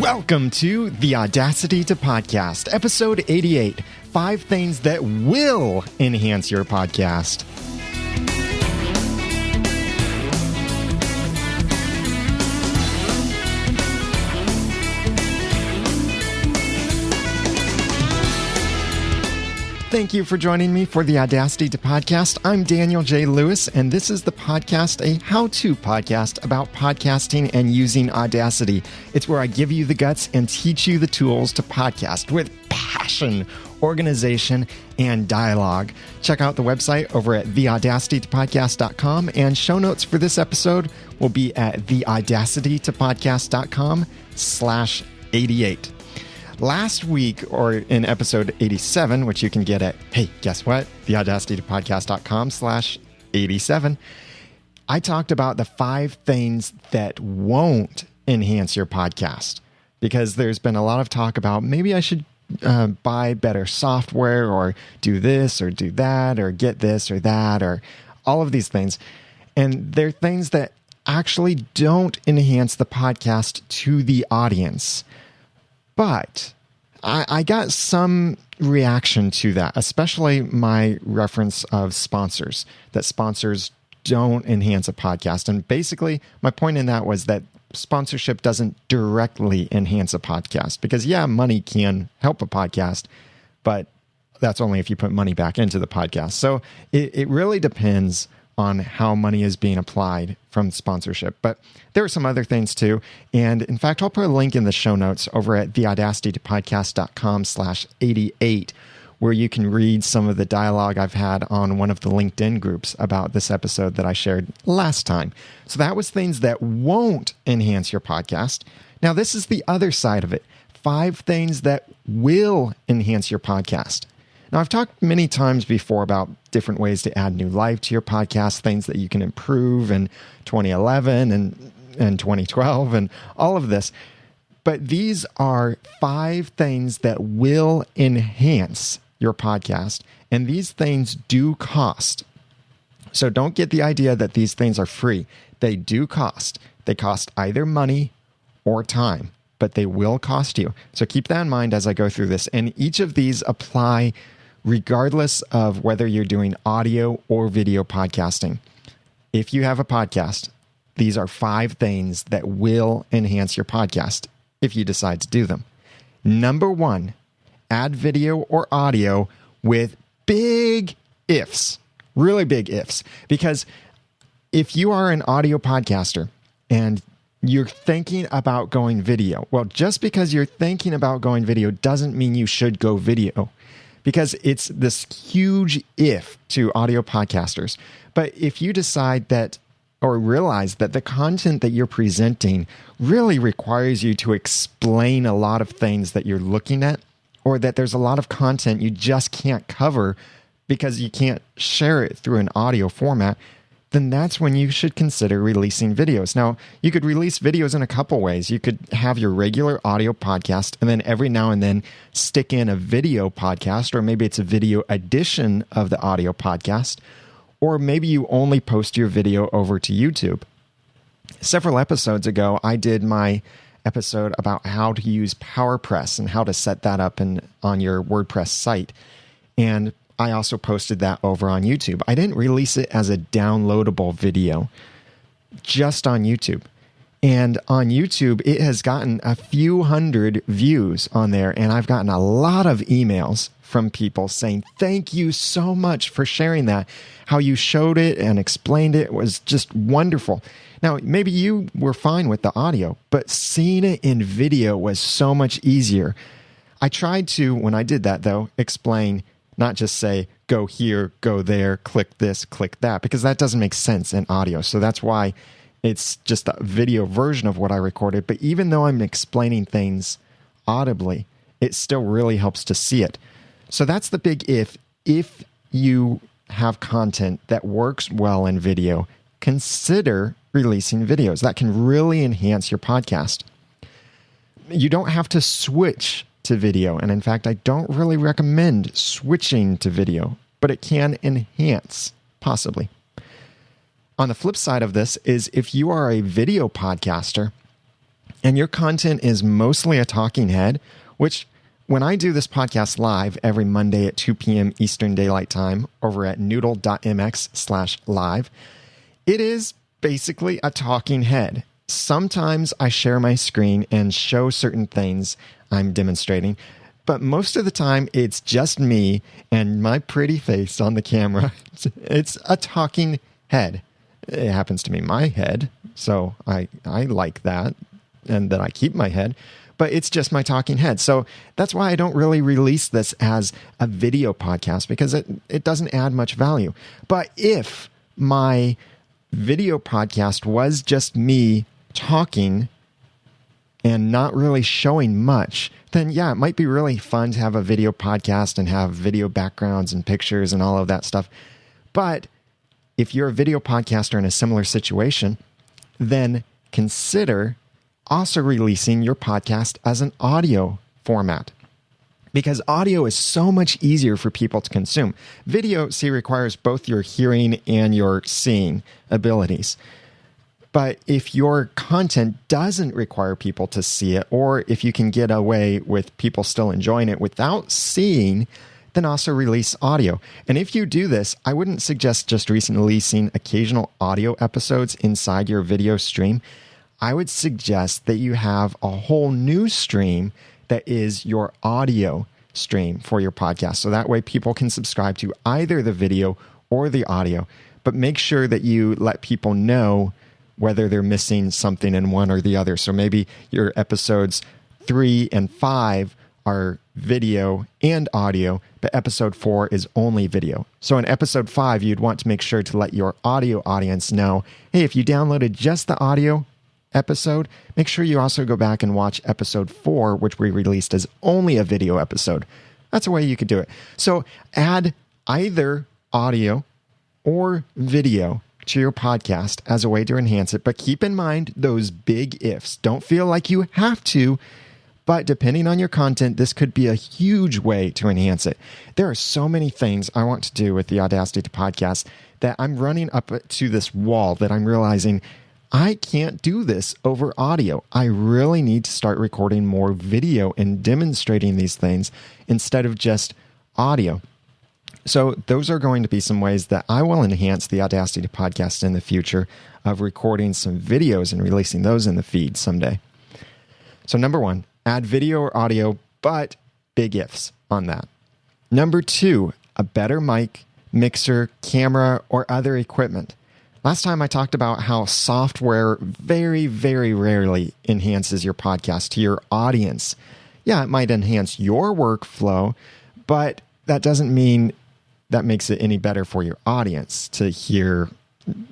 Welcome to the Audacity to Podcast, episode 88, 5 things that will enhance your podcast. Thank you for joining me for the Audacity to Podcast. I'm Daniel J. Lewis, and this is the podcast, a how-to podcast about podcasting and using Audacity. It's where I give you the guts and teach you the tools to podcast with passion, organization, and dialogue. Check out the website over at theaudacitytopodcast.com, and show notes for this episode will be at theaudacitytopodcast.com/88. Last week, or in episode 87, which you can get at, hey, guess what? theaudacitytopodcast.com/87. I talked about the 5 things that won't enhance your podcast, because there's been a lot of talk about maybe I should buy better software or do this or do that or get this or that or all of these things. And they're things that actually don't enhance the podcast to the audience. But I got some reaction to that, especially my reference of sponsors, that sponsors don't enhance a podcast. And basically, my point in that was that sponsorship doesn't directly enhance a podcast. Because, yeah, money can help a podcast, but that's only if you put money back into the podcast. So it really depends on how money is being applied from sponsorship. But there are some other things too. And in fact, I'll put a link in the show notes over at theaudacitytopodcast.com/88, where you can read some of the dialogue I've had on one of the LinkedIn groups about this episode that I shared last time. So that was things that won't enhance your podcast. Now, this is the other side of it. 5 things that will enhance your podcast. Now, I've talked many times before about different ways to add new life to your podcast, things that you can improve in 2011 and 2012 and all of this. But these are 5 things that will enhance your podcast, and these things do cost. So don't get the idea that these things are free. They do cost. They cost either money or time, but they will cost you. So keep that in mind as I go through this. And each of these apply regardless of whether you're doing audio or video podcasting. If you have a podcast, these are 5 things that will enhance your podcast if you decide to do them. Number 1, add video or audio with big ifs, really big ifs. Because if you are an audio podcaster and you're thinking about going video, well, just because you're thinking about going video doesn't mean you should go video, because it's this huge if to audio podcasters. But if you decide that, or realize that the content that you're presenting really requires you to explain a lot of things that you're looking at, or that there's a lot of content you just can't cover because you can't share it through an audio format, then that's when you should consider releasing videos. Now, you could release videos in a couple ways. You could have your regular audio podcast, and then every now and then stick in a video podcast, or maybe it's a video edition of the audio podcast, or maybe you only post your video over to YouTube. Several episodes ago, I did my episode about how to use PowerPress and how to set that up on your WordPress site. And I also posted that over on YouTube. I didn't release it as a downloadable video, just on YouTube. And on YouTube, it has gotten a few hundred views on there. And I've gotten a lot of emails from people saying, thank you so much for sharing that. How you showed it and explained it was just wonderful. Now, maybe you were fine with the audio, but seeing it in video was so much easier. I tried to, when I did that though, explain, not just say, go here, go there, click this, click that, because that doesn't make sense in audio. So that's why it's just a video version of what I recorded. But even though I'm explaining things audibly, it still really helps to see it. So that's the big if. If you have content that works well in video, consider releasing videos. That can really enhance your podcast. You don't have to switch to video. And in fact, I don't really recommend switching to video, but it can enhance, possibly. On the flip side of this is if you are a video podcaster and your content is mostly a talking head, which when I do this podcast live every Monday at 2 p.m. Eastern Daylight Time over at noodle.mx/live, it is basically a talking head. Sometimes I share my screen and show certain things I'm demonstrating, but most of the time it's just me and my pretty face on the camera. It's a talking head. It happens to be my head, so I like that, and that I keep my head, but it's just my talking head. So that's why I don't really release this as a video podcast, because it doesn't add much value. But if my video podcast was just me talking and not really showing much, then yeah, it might be really fun to have a video podcast and have video backgrounds and pictures and all of that stuff. But if you're a video podcaster in a similar situation, then consider also releasing your podcast as an audio format, because audio is so much easier for people to consume. Video, see, requires both your hearing and your seeing abilities. But if your content doesn't require people to see it, or if you can get away with people still enjoying it without seeing, then also release audio. And if you do this, I wouldn't suggest just releasing occasional audio episodes inside your video stream. I would suggest that you have a whole new stream that is your audio stream for your podcast. So that way people can subscribe to either the video or the audio. But make sure that you let people know whether they're missing something in one or the other. So maybe your episodes 3 and 5 are video and audio, but episode 4 is only video. So in episode 5, you'd want to make sure to let your audio audience know, hey, if you downloaded just the audio episode, make sure you also go back and watch episode 4, which we released as only a video episode. That's a way you could do it. So add either audio or video to your podcast as a way to enhance it, but keep in mind those big ifs. Don't feel like you have to, but depending on your content, this could be a huge way to enhance it. There are so many things I want to do with the Audacity podcast that I'm running up to this wall that I'm realizing I can't do this over audio. I really need to start recording more video and demonstrating these things instead of just audio. So those are going to be some ways that I will enhance the Audacity podcast in the future, of recording some videos and releasing those in the feed someday. So number 1, add video or audio, but big ifs on that. Number 2, a better mic, mixer, camera, or other equipment. Last time I talked about how software very, very rarely enhances your podcast to your audience. Yeah, it might enhance your workflow, but that doesn't mean that makes it any better for your audience to hear.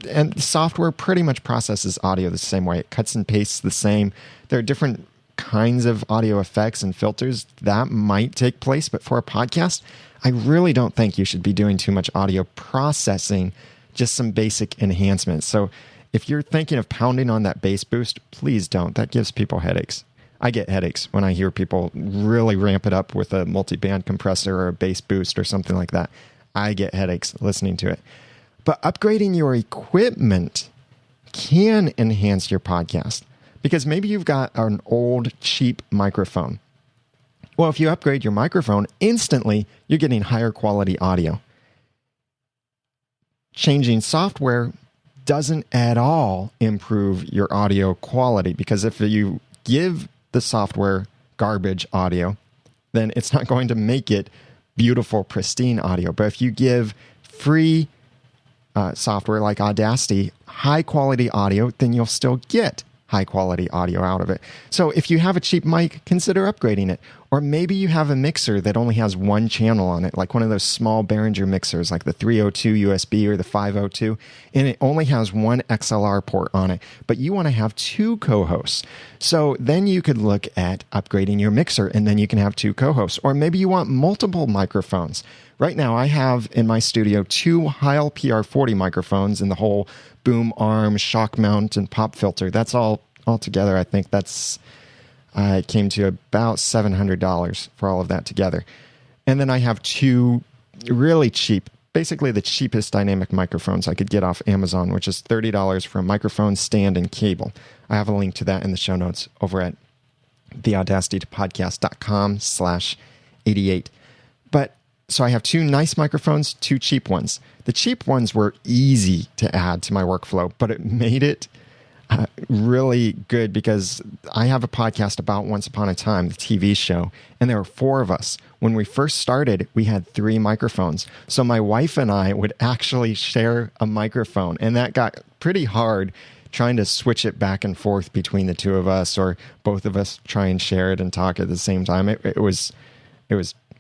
And software pretty much processes audio the same way. It cuts and pastes the same. There are different kinds of audio effects and filters that might take place, but for a podcast, I really don't think you should be doing too much audio processing, just some basic enhancements. So if you're thinking of pounding on that bass boost, please don't. That gives people headaches. I get headaches when I hear people really ramp it up with a multi-band compressor or a bass boost or something like that. I get headaches listening to it. But upgrading your equipment can enhance your podcast, because maybe you've got an old, cheap microphone. Well, if you upgrade your microphone, instantly you're getting higher quality audio. Changing software doesn't at all improve your audio quality, because if you give the software garbage audio, then it's not going to make it beautiful, pristine audio. But if you give free software like Audacity high quality audio, then you'll still get high quality audio out of it. So if you have a cheap mic, consider upgrading it. Or maybe you have a mixer that only has one channel on it, like one of those small Behringer mixers, like the 302 USB or the 502, and it only has one XLR port on it, but you want to have 2 co-hosts. So then you could look at upgrading your mixer, and then you can have 2 co-hosts. Or maybe you want multiple microphones. Right now, I have in my studio 2 Heil PR40 microphones and the whole boom arm, shock mount, and pop filter. That's all together. I think that's it came to about $700 for all of that together. And then I have 2 really cheap basically the cheapest dynamic microphones I could get off Amazon, which is $30 for a microphone, stand, and cable. I have a link to that in the show notes over at theaudacitypodcast.com/88. But so I have 2 nice microphones, 2 cheap ones. The cheap ones were easy to add to my workflow, but it made it really good because I have a podcast about Once Upon a Time, the TV show, and there were 4 of us. When we first started, we had 3 microphones. So my wife and I would actually share a microphone, and that got pretty hard trying to switch it back and forth between the 2 of us, or both of us try and share it and talk at the same time. It was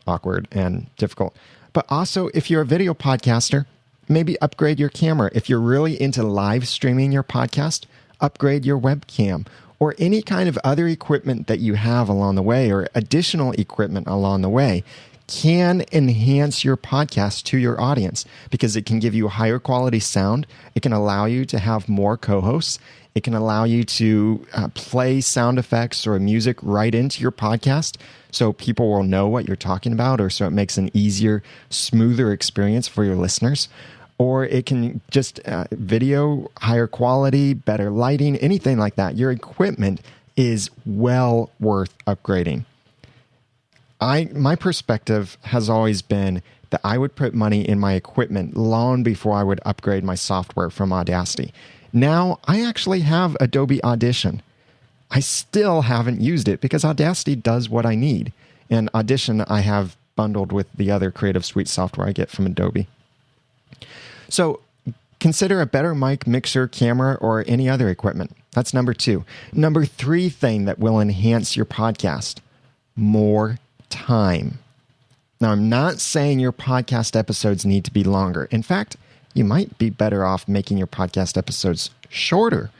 awkward and difficult. But also, if you're a video podcaster, maybe upgrade your camera. If you're really into live streaming your podcast, upgrade your webcam, or any kind of other equipment that you have along the way, or additional equipment along the way, can enhance your podcast to your audience because it can give you higher quality sound. It can allow you to have more co-hosts. It can allow you to play sound effects or music right into your podcast so people will know what you're talking about, or so it makes an easier, smoother experience for your listeners. Or it can just video, higher quality, better lighting, anything like that. Your equipment is well worth upgrading. My perspective has always been that I would put money in my equipment long before I would upgrade my software from Audacity. Now, I actually have Adobe Audition. I still haven't used it because Audacity does what I need. And Audition I have bundled with the other Creative Suite software I get from Adobe. So consider a better mic, mixer, camera, or any other equipment. That's number 2. Number 3 thing that will enhance your podcast: more time. Now, I'm not saying your podcast episodes need to be longer. In fact, you might be better off making your podcast episodes shorter.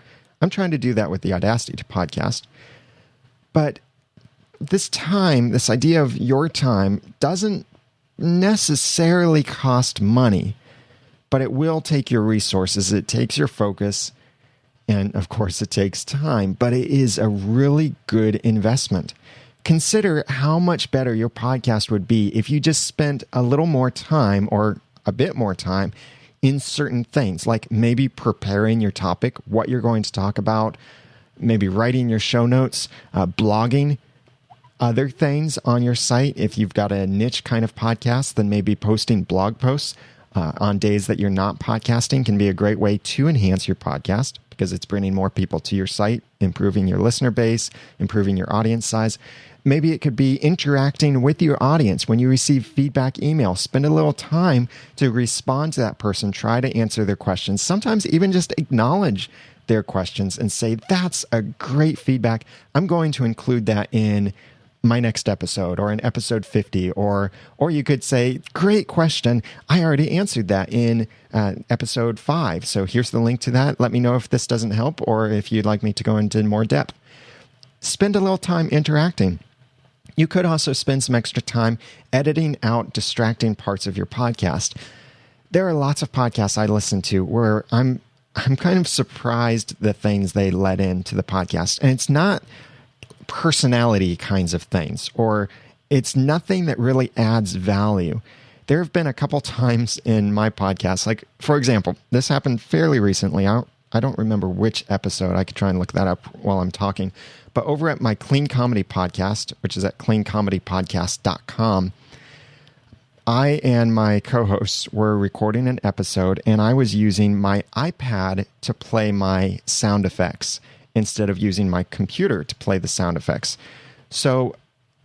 I'm trying to do that with the Audacity podcast. But this time, this idea of your time, doesn't necessarily cost money, but it will take your resources. It takes your focus. And of course, it takes time, but it is a really good investment. Consider how much better your podcast would be if you just spent a little more time, or a bit more time, in certain things, like maybe preparing your topic, what you're going to talk about, maybe writing your show notes, blogging, other things on your site. If you've got a niche kind of podcast, then maybe posting blog posts on days that you're not podcasting can be a great way to enhance your podcast because it's bringing more people to your site, improving your listener base, improving your audience size. Maybe it could be interacting with your audience. When you receive feedback email, spend a little time to respond to that person, try to answer their questions, sometimes even just acknowledge their questions and say, that's a great feedback. I'm going to include that in my next episode, or in episode 50, or you could say, great question. I already answered that in episode 5. So here's the link to that. Let me know if this doesn't help, or if you'd like me to go into more depth. Spend a little time interacting. You could also spend some extra time editing out distracting parts of your podcast. There are lots of podcasts I listen to where I'm kind of surprised the things they let into the podcast. And it's not personality kinds of things, or it's nothing that really adds value. There have been a couple times in my podcast, like, for example, this happened fairly recently. I don't remember which episode. I could try and look that up while I'm talking. But over at my Clean Comedy podcast, which is at cleancomedypodcast.com, I and my co-hosts were recording an episode, and I was using my iPad to play my sound effects instead of using my computer to play the sound effects. So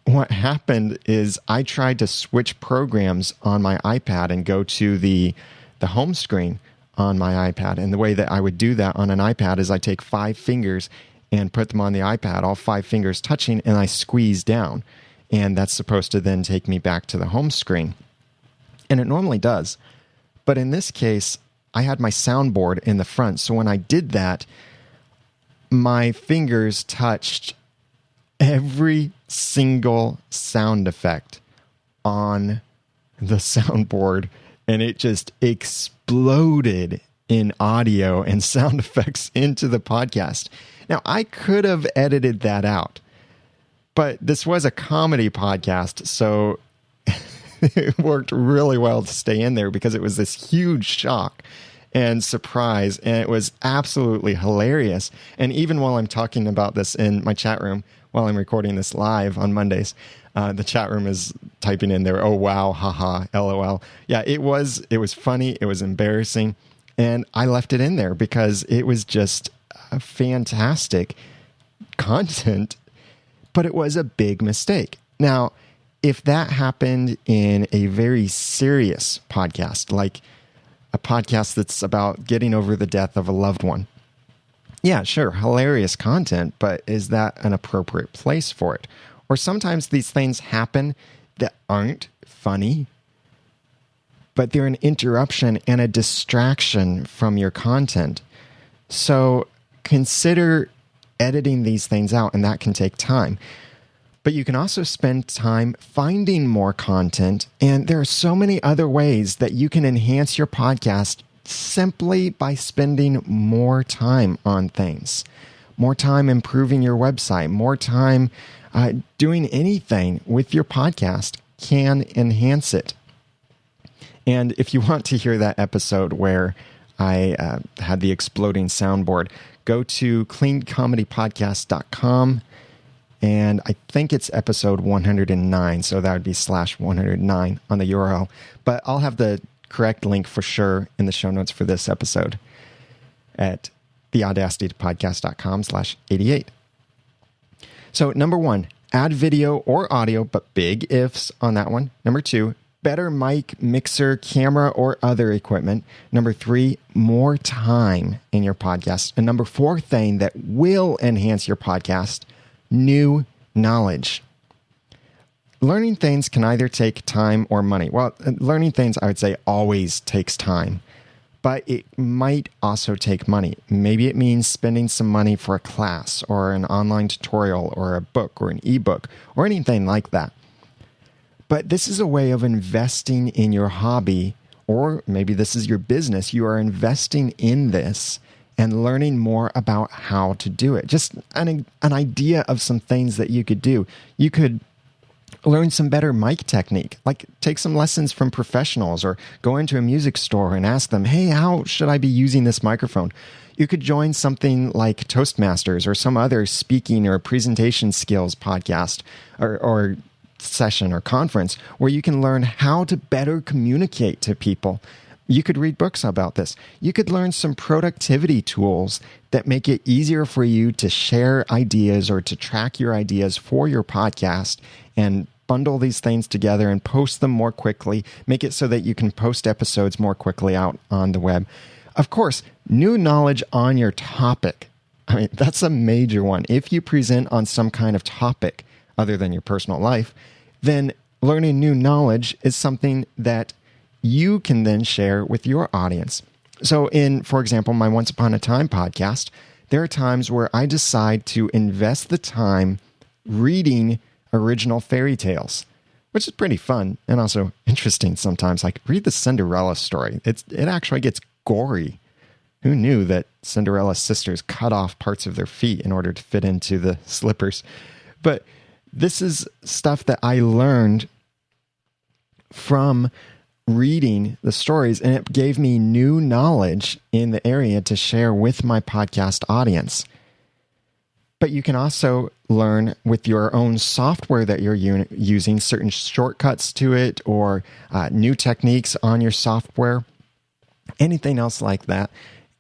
what happened is I tried to switch programs on my iPad and go to the home screen on my iPad. And the way that I would do that on an iPad is I take 5 fingers and put them on the iPad, all 5 fingers touching, and I squeeze down. And that's supposed to then take me back to the home screen. And it normally does. But in this case, I had my soundboard in the front. So when I did that, my fingers touched every single sound effect on the soundboard, and it just exploded in audio and sound effects into the podcast. Now, I could have edited that out, but this was a comedy podcast, so it worked really well to stay in there because it was this huge shock and surprise, and it was absolutely hilarious. And even while I'm talking about this in my chat room, while I'm recording this live on Mondays, the chat room is typing in there, "Oh wow, haha, LOL." Yeah, it was funny, it was embarrassing, and I left it in there because it was just a fantastic content, but it was a big mistake. Now, if that happened in a very serious podcast, like a podcast that's about getting over the death of a loved one, yeah, sure, hilarious content, but is that an appropriate place for it? Or sometimes these things happen that aren't funny, but they're an interruption and a distraction from your content. So consider editing these things out, and that can take time. But you can also spend time finding more content, and there are so many other ways that you can enhance your podcast simply by spending more time on things, more time improving your website, more time doing anything with your podcast can enhance it. And if you want to hear that episode where I had the exploding soundboard, go to cleancomedypodcast.com. And I think it's episode 109, so that would be /109 on the URL. But I'll have the correct link for sure in the show notes for this episode at theaudacitypodcast.com/88. So number 1, add video or audio, but big ifs on that one. Number 2, better mic, mixer, camera, or other equipment. Number 3, more time in your podcast. And number 4 thing that will enhance your podcast, new knowledge. Learning things can either take time or money. Well, learning things, I would say, always takes time, but it might also take money. Maybe it means spending some money for a class or an online tutorial or a book or an ebook or anything like that. But this is a way of investing in your hobby, or maybe this is your business. You are investing in this and learning more about how to do it. Just an idea of some things that you could do. You could learn some better mic technique, like take some lessons from professionals or go into a music store and ask them, "Hey, how should I be using this microphone?" You could join something like Toastmasters or some other speaking or presentation skills podcast or session or conference where you can learn how to better communicate to people. You could read books about this. You could learn some productivity tools that make it easier for you to share ideas or to track your ideas for your podcast and bundle these things together and post them more quickly, make it so that you can post episodes more quickly out on the web. Of course, new knowledge on your topic. I mean, that's a major one. If you present on some kind of topic other than your personal life, then learning new knowledge is something that you can then share with your audience. So in, for example, my Once Upon a Time podcast, there are times where I decide to invest the time reading original fairy tales, which is pretty fun and also interesting sometimes. Like, read the Cinderella story. It actually gets gory. Who knew that Cinderella's sisters cut off parts of their feet in order to fit into the slippers? But this is stuff that I learned from reading the stories, and it gave me new knowledge in the area to share with my podcast audience. But you can also learn with your own software that you're using, certain shortcuts to it or new techniques on your software, anything else like that.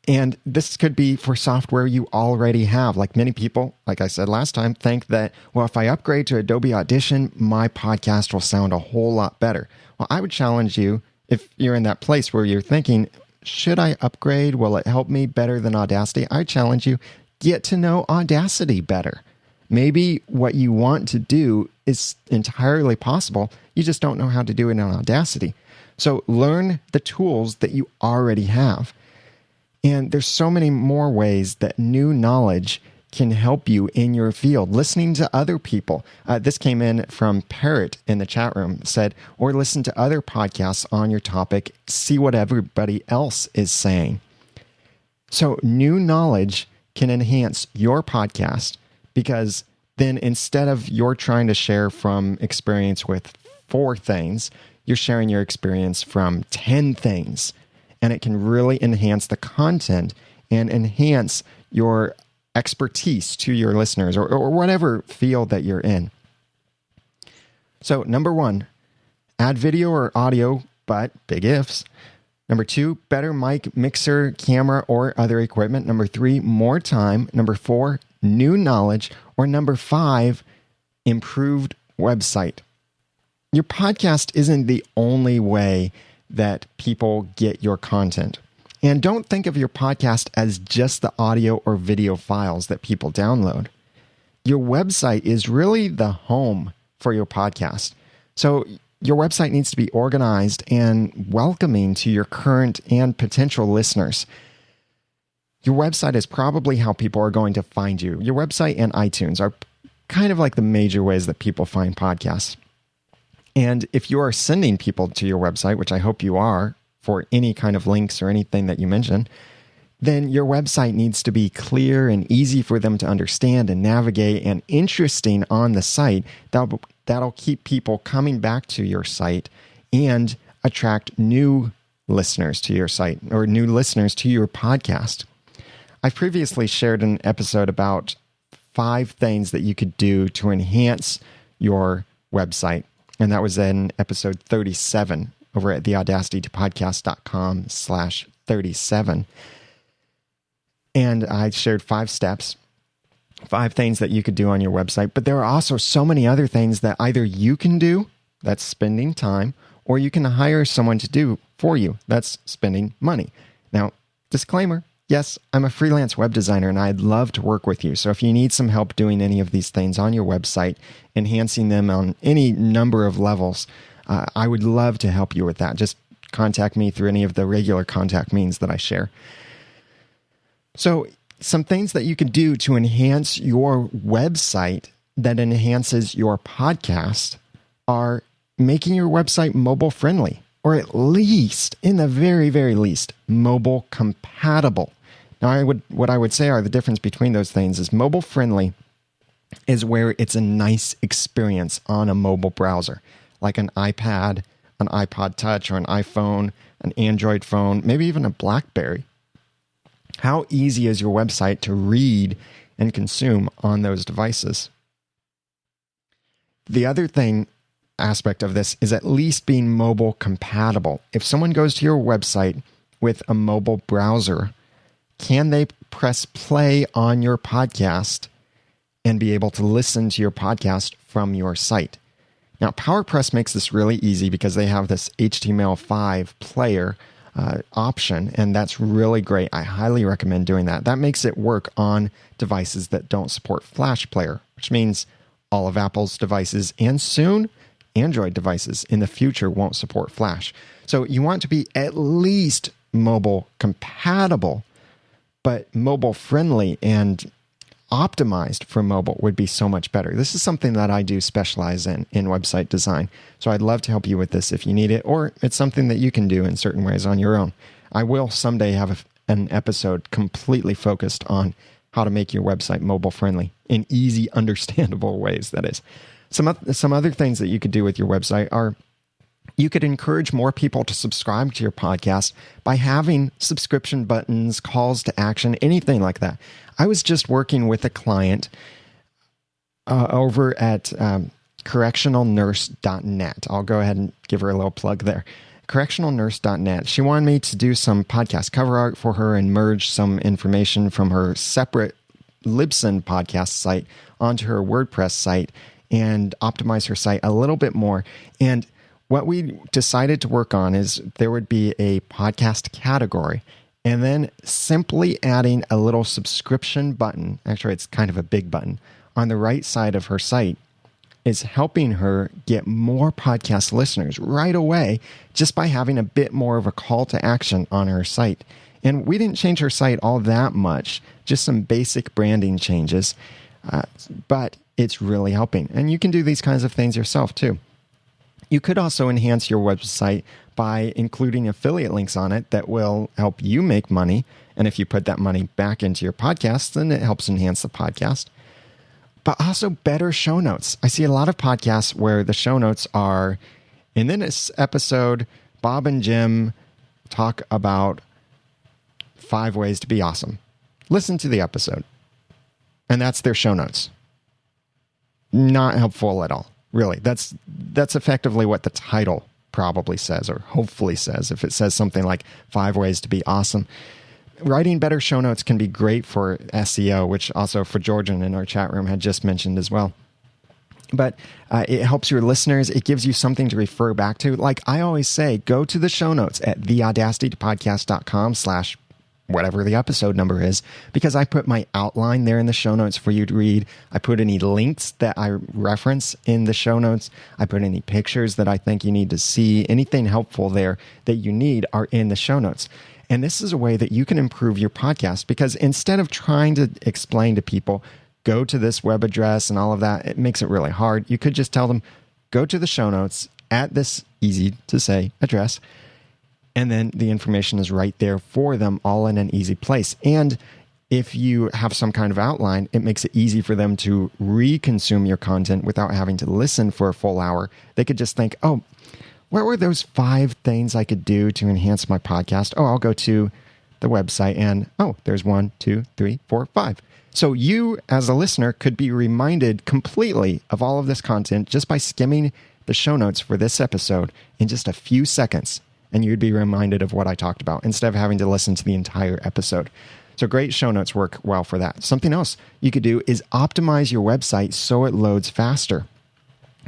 And this could be for software you already have. Like many people, like I said last time, think that, well, if I upgrade to Adobe Audition, my podcast will sound a whole lot better. Well, I would challenge you, if you're in that place where you're thinking, should I upgrade? Will it help me better than Audacity? I challenge you, get to know Audacity better. Maybe what you want to do is entirely possible. You just don't know how to do it in Audacity. So learn the tools that you already have. And there's so many more ways that new knowledge can help you in your field. Listening to other people. This came in from Parrot in the chat room, said, or listen to other podcasts on your topic, see what everybody else is saying. So new knowledge can enhance your podcast, because then instead of you're trying to share from experience with 4 things, you're sharing your experience from 10 things, and it can really enhance the content and enhance your expertise to your listeners or whatever field that you're in. So number 1, add video or audio, but big ifs. Number 2, better mic, mixer, camera, or other equipment. Number 3, more time. Number 4, new knowledge. Or number 5, improved website. Your podcast isn't the only way that people get your content. And don't think of your podcast as just the audio or video files that people download. Your website is really the home for your podcast. So your website needs to be organized and welcoming to your current and potential listeners. Your website is probably how people are going to find you. Your website and iTunes are kind of like the major ways that people find podcasts. And if you are sending people to your website, which I hope you are, for any kind of links or anything that you mention, then your website needs to be clear and easy for them to understand and navigate and interesting on the site. That'll keep people coming back to your site and attract new listeners to your site or new listeners to your podcast. I've previously shared an episode about 5 things that you could do to enhance your website. And that was in episode 37 over at theaudacitytopodcast.com/37. And I shared 5 steps, 5 things that you could do on your website. But there are also so many other things that either you can do, that's spending time, or you can hire someone to do for you, that's spending money. Now, disclaimer, yes, I'm a freelance web designer and I'd love to work with you. So if you need some help doing any of these things on your website, enhancing them on any number of levels, I would love to help you with that. Just contact me through any of the regular contact means that I share. So some things that you can do to enhance your website that enhances your podcast are making your website mobile friendly, or at least, in the very, very least, mobile compatible. Now, what I would say are the difference between those things is mobile friendly is where it's a nice experience on a mobile browser, like an iPad, an iPod Touch, or an iPhone, an Android phone, maybe even a BlackBerry. How easy is your website to read and consume on those devices? The other aspect of this is at least being mobile compatible. If someone goes to your website with a mobile browser, can they press play on your podcast and be able to listen to your podcast from your site? Now, PowerPress makes this really easy because they have this HTML5 player option, and that's really great. I highly recommend doing that. That makes it work on devices that don't support Flash Player, which means all of Apple's devices and soon Android devices in the future won't support Flash. So you want to be at least mobile compatible, but mobile friendly and optimized for mobile would be so much better. This is something that I do specialize in website design. So I'd love to help you with this if you need it, or it's something that you can do in certain ways on your own. I will someday have an episode completely focused on how to make your website mobile friendly in easy, understandable ways, that is. Some other things that you could do with your website are you could encourage more people to subscribe to your podcast by having subscription buttons, calls to action, anything like that. I was just working with a client over at correctionalnurse.net. I'll go ahead and give her a little plug there. Correctionalnurse.net. She wanted me to do some podcast cover art for her and merge some information from her separate Libsyn podcast site onto her WordPress site and optimize her site a little bit more. And what we decided to work on is there would be a podcast category and then simply adding a little subscription button. Actually, it's kind of a big button on the right side of her site is helping her get more podcast listeners right away just by having a bit more of a call to action on her site. And we didn't change her site all that much, just some basic branding changes, but it's really helping. And you can do these kinds of things yourself too. You could also enhance your website by including affiliate links on it that will help you make money. And if you put that money back into your podcast, then it helps enhance the podcast. But also better show notes. I see a lot of podcasts where the show notes are In this episode, Bob and Jim talk about 5 ways to be awesome. Listen to the episode. And that's their show notes. Not helpful at all, really. That's effectively what the title probably says, or hopefully says, if it says something like 5 ways to be awesome. Writing better show notes can be great for SEO, which also for Georgian in our chat room had just mentioned as well. But it helps your listeners. It gives you something to refer back to. Like I always say, go to the show notes at theaudacitypodcast.com/ whatever the episode number is, because I put my outline there in the show notes for you to read. I put any links that I reference in the show notes. I put any pictures that I think you need to see. Anything helpful there that you need are in the show notes. And this is a way that you can improve your podcast, because instead of trying to explain to people, go to this web address and all of that, it makes it really hard. You could just tell them, go to the show notes at this easy to say address, and then the information is right there for them, all in an easy place. And if you have some kind of outline, it makes it easy for them to re-consume your content without having to listen for a full hour. They could just think, oh, what were those 5 things I could do to enhance my podcast? Oh, I'll go to the website and, oh, there's 1, 2, 3, 4, 5. So you, as a listener, could be reminded completely of all of this content just by skimming the show notes for this episode in just a few seconds. And you'd be reminded of what I talked about instead of having to listen to the entire episode. So great show notes work well for that. Something else you could do is optimize your website so it loads faster.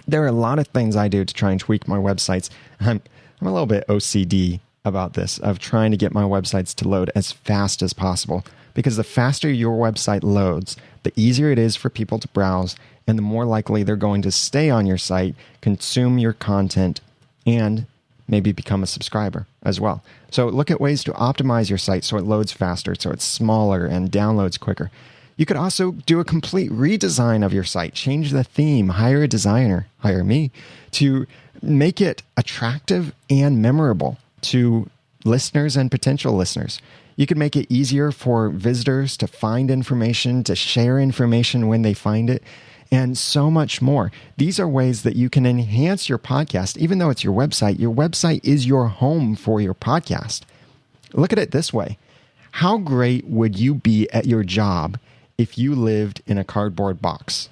There are a lot of things I do to try and tweak my websites. I'm a little bit OCD about this, of trying to get my websites to load as fast as possible. Because the faster your website loads, the easier it is for people to browse, and the more likely they're going to stay on your site, consume your content, and maybe become a subscriber as well. So look at ways to optimize your site so it loads faster, so it's smaller and downloads quicker. You could also do a complete redesign of your site, change the theme, hire a designer, hire me, to make it attractive and memorable to listeners and potential listeners. You could make it easier for visitors to find information, to share information when they find it, and so much more. These are ways that you can enhance your podcast. Even though it's your website is your home for your podcast. Look at it this way. How great would you be at your job if you lived in a cardboard box?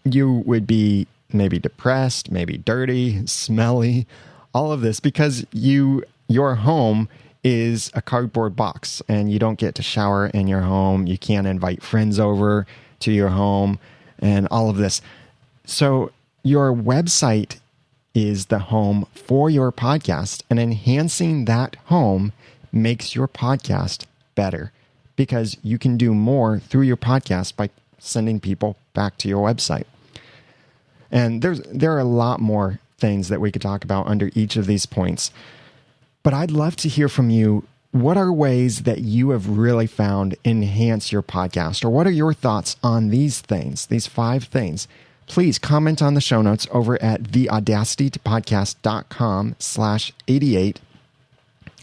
You would be maybe depressed, maybe dirty, smelly, all of this because your home is a cardboard box and you don't get to shower in your home. You can't invite friends over to your home and all of this. So your website is the home for your podcast, and enhancing that home makes your podcast better because you can do more through your podcast by sending people back to your website. And there are a lot more things that we could talk about under each of these points. But I'd love to hear from you. What are ways that you have really found enhance your podcast? Or what are your thoughts on these things, these 5 things? Please comment on the show notes over at theaudacitypodcast.com/88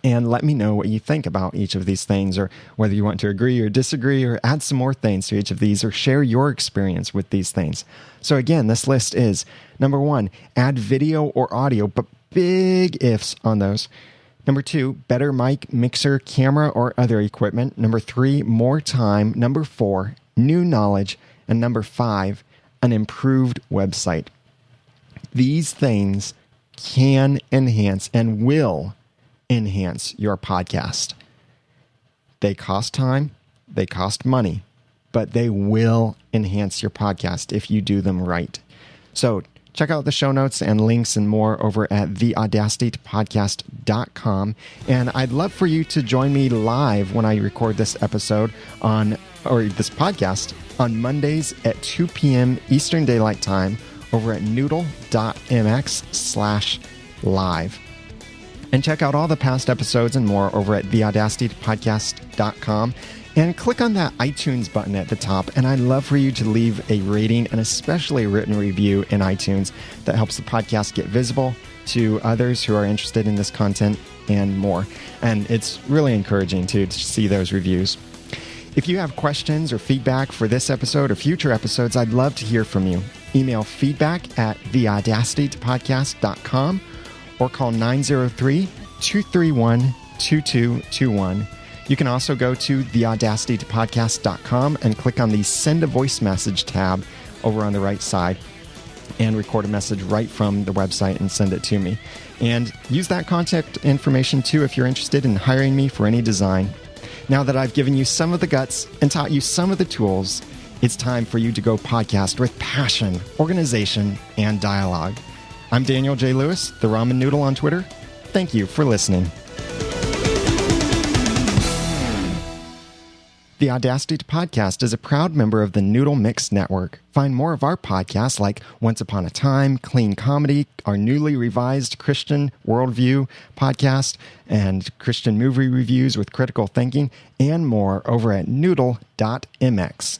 and let me know what you think about each of these things, or whether you want to agree or disagree or add some more things to each of these, or share your experience with these things. So again, this list is: number 1, add video or audio, but big ifs on those. Number 2, better mic, mixer, camera, or other equipment. Number 3, more time. Number 4, new knowledge. And number 5, an improved website. These things can enhance and will enhance your podcast. They cost time, they cost money, but they will enhance your podcast if you do them right. So check out the show notes and links and more over at theaudacitypodcast.com. And I'd love for you to join me live when I record this episode this podcast on Mondays at 2 p.m. Eastern Daylight Time over at noodle.mx/live. And check out all the past episodes and more over at theaudacitypodcast.com. And click on that iTunes button at the top. And I'd love for you to leave a rating and especially a written review in iTunes. That helps the podcast get visible to others who are interested in this content and more. And it's really encouraging to see those reviews. If you have questions or feedback for this episode or future episodes, I'd love to hear from you. email feedback at theaudacitypodcast.com or call 903-231-2221. You can also go to theaudacitypodcast.com and click on the Send a Voice Message tab over on the right side and record a message right from the website and send it to me. And use that contact information too if you're interested in hiring me for any design. Now that I've given you some of the guts and taught you some of the tools, it's time for you to go podcast with passion, organization, and dialogue. I'm Daniel J. Lewis, the Ramen Noodle on Twitter. Thank you for listening. The Audacity Podcast is a proud member of the Noodle Mix Network. Find more of our podcasts like Once Upon a Time, Clean Comedy, our newly revised Christian Worldview podcast, and Christian movie reviews with critical thinking, and more over at noodle.mx.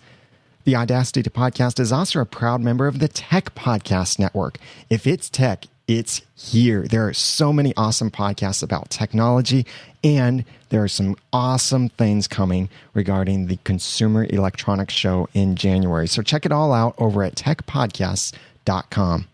The Audacity Podcast is also a proud member of the Tech Podcast Network. If it's tech, it's here. There are so many awesome podcasts about technology, and there are some awesome things coming regarding the Consumer Electronics Show in January. So check it all out over at techpodcasts.com.